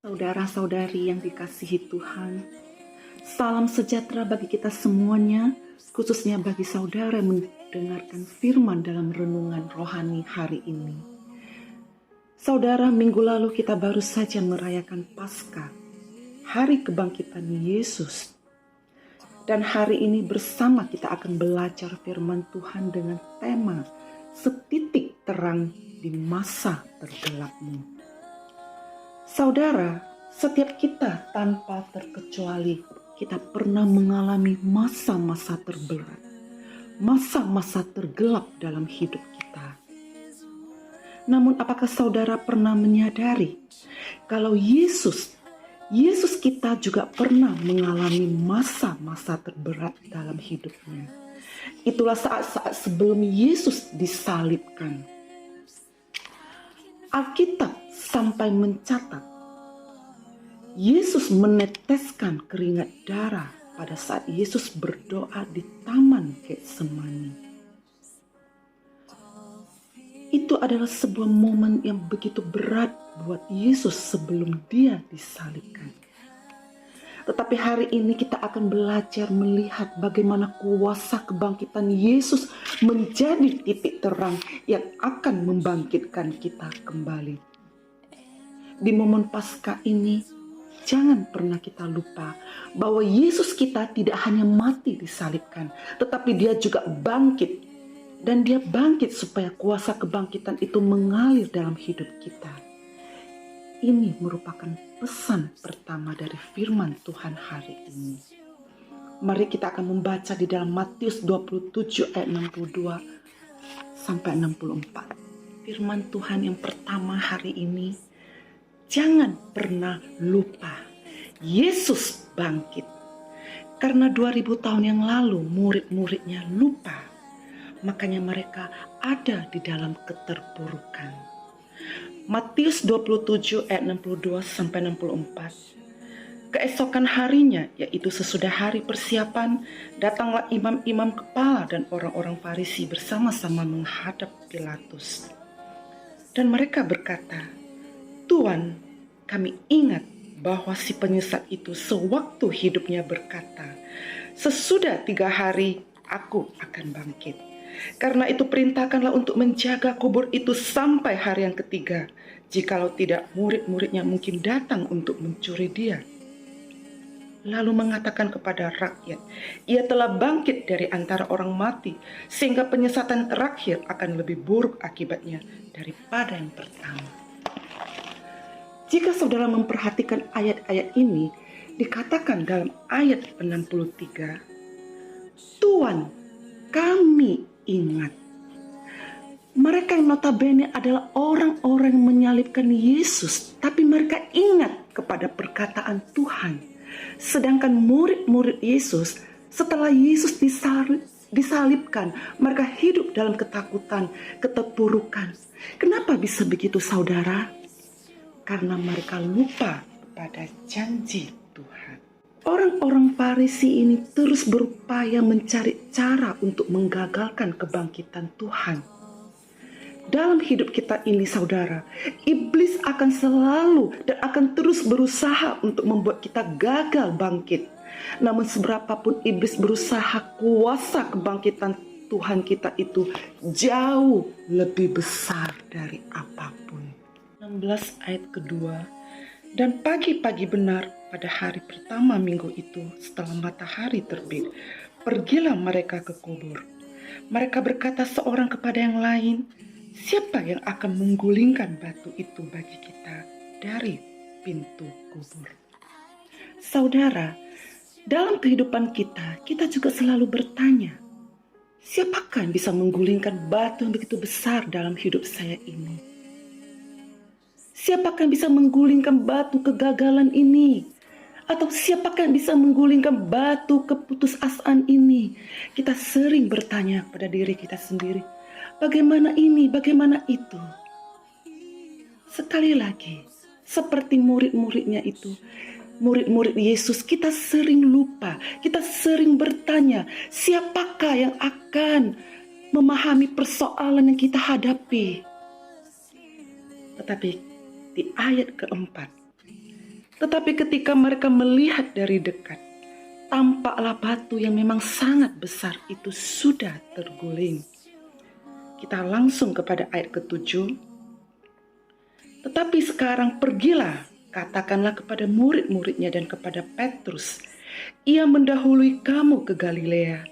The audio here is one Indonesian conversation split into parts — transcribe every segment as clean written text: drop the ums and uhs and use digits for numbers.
Saudara-saudari yang dikasihi Tuhan, salam sejahtera bagi kita semuanya, khususnya bagi saudara yang mendengarkan firman dalam renungan rohani hari ini. Saudara, minggu lalu kita baru saja merayakan Paskah, hari kebangkitan Yesus. Dan hari ini bersama kita akan belajar firman Tuhan dengan tema setitik terang di masa tergelapmu. Saudara, setiap kita tanpa terkecuali kita pernah mengalami masa-masa terberat, masa-masa tergelap dalam hidup kita. Namun apakah saudara pernah menyadari kalau Yesus kita juga pernah mengalami masa-masa terberat dalam hidupnya. Itulah saat-saat sebelum Yesus disalibkan. Alkitab sampai mencatat Yesus meneteskan keringat darah pada saat Yesus berdoa di Taman Getsemani. Itu adalah sebuah momen yang begitu berat buat Yesus sebelum dia disalibkan. Tetapi hari ini kita akan belajar melihat bagaimana kuasa kebangkitan Yesus menjadi titik terang yang akan membangkitkan kita kembali. Di momen Paskah ini, jangan pernah kita lupa bahwa Yesus kita tidak hanya mati disalibkan, tetapi dia juga bangkit. Dan dia bangkit supaya kuasa kebangkitan itu mengalir dalam hidup kita. Ini merupakan pesan pertama dari firman Tuhan hari ini. Mari kita akan membaca di dalam Matius 27 ayat 62 sampai 64. Firman Tuhan yang pertama hari ini, jangan pernah lupa Yesus bangkit. Karena 2000 tahun yang lalu murid-muridnya lupa, makanya mereka ada di dalam keterpurukan. Matius 27 ayat 62 sampai 64. Keesokan harinya, yaitu sesudah hari persiapan, datanglah imam-imam kepala dan orang-orang Farisi bersama-sama menghadap Pilatus. Dan mereka berkata, "Tuan, kami ingat bahwa si penyesat itu sewaktu hidupnya berkata, 'Sesudah 3 hari aku akan bangkit.' Karena itu perintahkanlah untuk menjaga kubur itu sampai hari yang ketiga. Jikalau tidak, murid-muridnya mungkin datang untuk mencuri dia." Lalu mengatakan kepada rakyat, "Ia telah bangkit dari antara orang mati, sehingga penyesatan terakhir akan lebih buruk akibatnya daripada yang pertama." Jika saudara memperhatikan ayat-ayat ini, dikatakan dalam ayat 63, "Tuan, kami ingat." Mereka yang notabene adalah orang-orang yang menyalibkan Yesus, tapi mereka ingat kepada perkataan Tuhan. Sedangkan murid-murid Yesus, setelah Yesus disalibkan, mereka hidup dalam ketakutan, keterpurukan. Kenapa bisa begitu, saudara? Karena mereka lupa pada janji Tuhan. Orang-orang Farisi ini terus berupaya mencari cara untuk menggagalkan kebangkitan Tuhan. Dalam hidup kita ini, saudara, iblis akan selalu dan akan terus berusaha untuk membuat kita gagal bangkit. Namun seberapapun iblis berusaha, kuasa kebangkitan Tuhan kita itu jauh lebih besar dari apapun. 16 ayat kedua. Dan pagi-pagi benar pada hari pertama minggu itu setelah matahari terbit, pergilah mereka ke kubur. Mereka berkata seorang kepada yang lain, "Siapa yang akan menggulingkan batu itu bagi kita dari pintu kubur?" Saudara, dalam kehidupan kita juga selalu bertanya, siapakah yang bisa menggulingkan batu yang begitu besar dalam hidup saya ini? Siapakah yang bisa menggulingkan batu kegagalan ini? Atau siapakah yang bisa menggulingkan batu keputusasaan ini? Kita sering bertanya pada diri kita sendiri, bagaimana ini, bagaimana itu? Sekali lagi, seperti murid-muridnya itu, murid-murid Yesus, kita sering lupa, kita sering bertanya, siapakah yang akan memahami persoalan yang kita hadapi? Tetapi di ayat keempat, Tetapi ketika mereka melihat dari dekat, tampaklah batu yang memang sangat besar itu sudah terguling. Kita langsung kepada ayat ke-7. Tetapi sekarang pergilah, katakanlah kepada murid-muridnya dan kepada Petrus, ia mendahului kamu ke Galilea.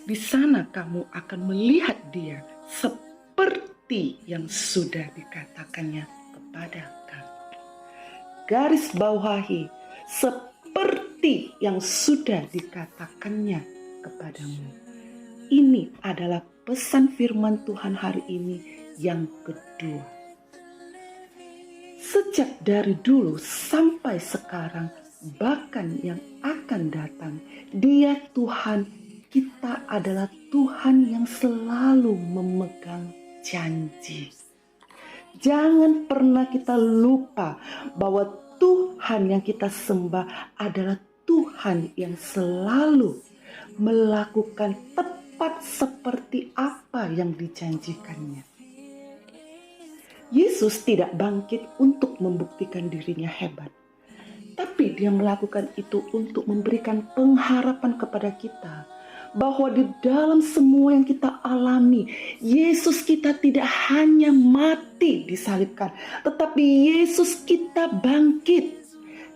Di sana kamu akan melihat dia seperti yang sudah dikatakannya kepada kamu. Garis bawahi, seperti yang sudah dikatakannya kepadamu. Ini adalah pesan firman Tuhan hari ini yang kedua. Sejak dari dulu sampai sekarang, bahkan yang akan datang, Dia Tuhan kita adalah Tuhan yang selalu memegang janji. Jangan pernah kita lupa bahwa Tuhan yang kita sembah adalah Tuhan yang selalu melakukan tepat seperti apa yang dijanjikannya. Yesus tidak bangkit untuk membuktikan dirinya hebat, tapi Dia melakukan itu untuk memberikan pengharapan kepada kita bahwa di dalam semua yang kita alami, Yesus kita tidak hanya mati disalibkan, tetapi Yesus kita bangkit.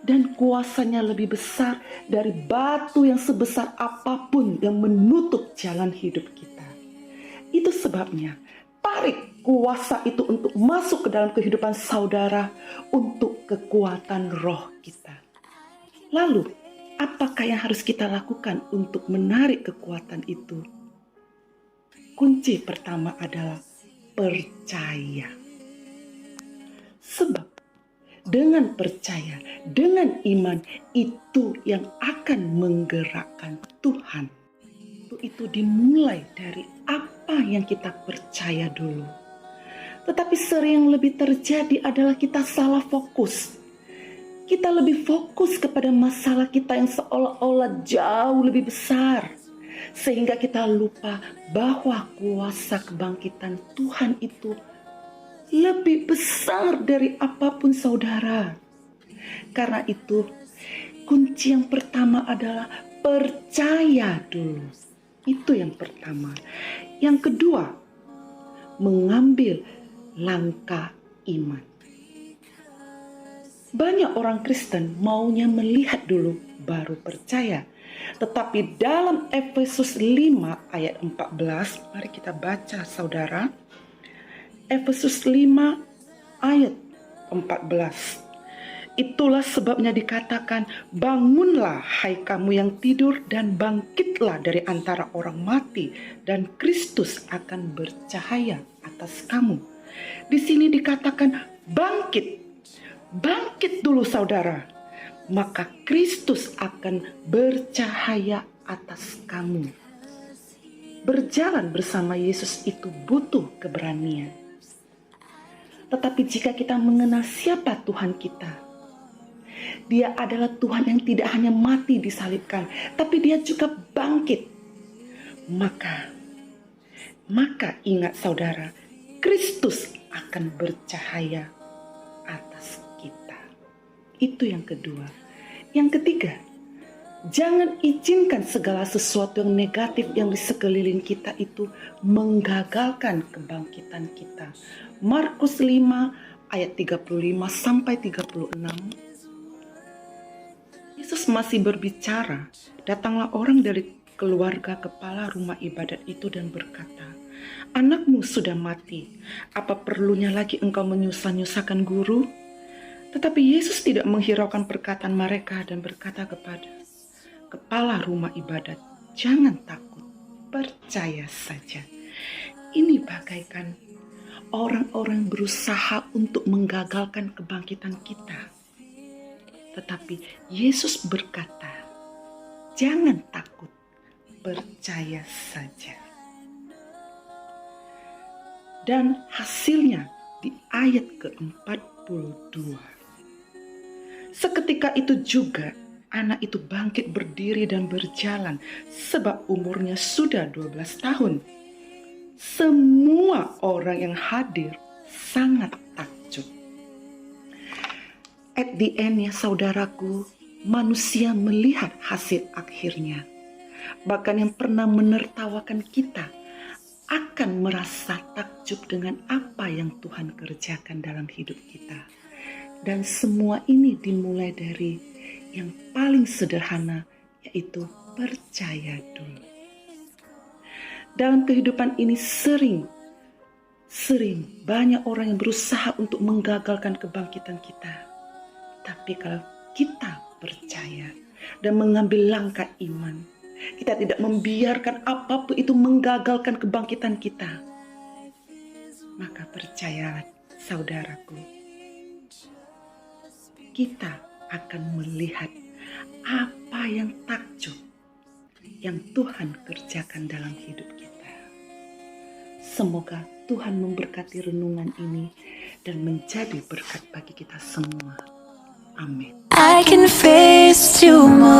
Dan kuasanya lebih besar dari batu yang sebesar apapun yang menutup jalan hidup kita. Itu sebabnya, tarik kuasa itu untuk masuk ke dalam kehidupan saudara untuk kekuatan roh kita. Lalu, apakah yang harus kita lakukan untuk menarik kekuatan itu? Kunci pertama adalah percaya. Sebab dengan percaya, dengan iman, itu yang akan menggerakkan Tuhan. Itu dimulai dari apa yang kita percaya dulu. Tetapi sering lebih terjadi adalah kita salah fokus. Kita lebih fokus kepada masalah kita yang seolah-olah jauh lebih besar. Sehingga kita lupa bahwa kuasa kebangkitan Tuhan itu lebih besar dari apapun saudara. Karena itu, kunci yang pertama adalah percaya dulu. Itu yang pertama. Yang kedua, mengambil langkah iman. Banyak orang Kristen maunya melihat dulu baru percaya. Tetapi dalam Efesus 5 ayat 14, mari kita baca saudara. Efesus 5 ayat 14. Itulah sebabnya dikatakan, bangunlah hai kamu yang tidur dan bangkitlah dari antara orang mati dan Kristus akan bercahaya atas kamu. Di sini dikatakan bangkit. Bangkit dulu saudara, maka Kristus akan bercahaya atas kamu. Berjalan bersama Yesus itu butuh keberanian. Tetapi jika kita mengenal siapa Tuhan kita, Dia adalah Tuhan yang tidak hanya mati disalibkan, tapi Dia juga bangkit. Maka ingat saudara, Kristus akan bercahaya atas kita. Itu yang kedua. Yang ketiga, jangan izinkan segala sesuatu yang negatif yang di sekeliling kita itu menggagalkan kebangkitan kita. Markus 5 ayat 35 sampai 36. Yesus masih berbicara. Datanglah orang dari keluarga kepala rumah ibadat itu dan berkata, anakmu sudah mati. Apa perlunya lagi engkau menyusah-nyusahkan guru? Tetapi Yesus tidak menghiraukan perkataan mereka dan berkata kepada kepala rumah ibadat, jangan takut, percaya saja. Ini bagaikan orang-orang berusaha untuk menggagalkan kebangkitan kita. Tetapi Yesus berkata, jangan takut, percaya saja. Dan hasilnya di ayat ke-42. Seketika itu juga anak itu bangkit berdiri dan berjalan sebab umurnya sudah 12 tahun. Semua orang yang hadir sangat takjub. At the end ya saudaraku, manusia melihat hasil akhirnya. Bahkan yang pernah menertawakan kita akan merasa takjub dengan apa yang Tuhan kerjakan dalam hidup kita. Dan semua ini dimulai dari yang paling sederhana, yaitu percaya dulu. Dalam kehidupan ini sering banyak orang yang berusaha untuk menggagalkan kebangkitan kita. Tapi kalau kita percaya dan mengambil langkah iman, kita tidak membiarkan apapun itu menggagalkan kebangkitan kita, maka percayalah saudaraku, kita akan melihat apa yang takjub yang Tuhan kerjakan dalam hidup kita. Semoga Tuhan memberkati renungan ini dan menjadi berkat bagi kita semua. Amin. I can face tomorrow.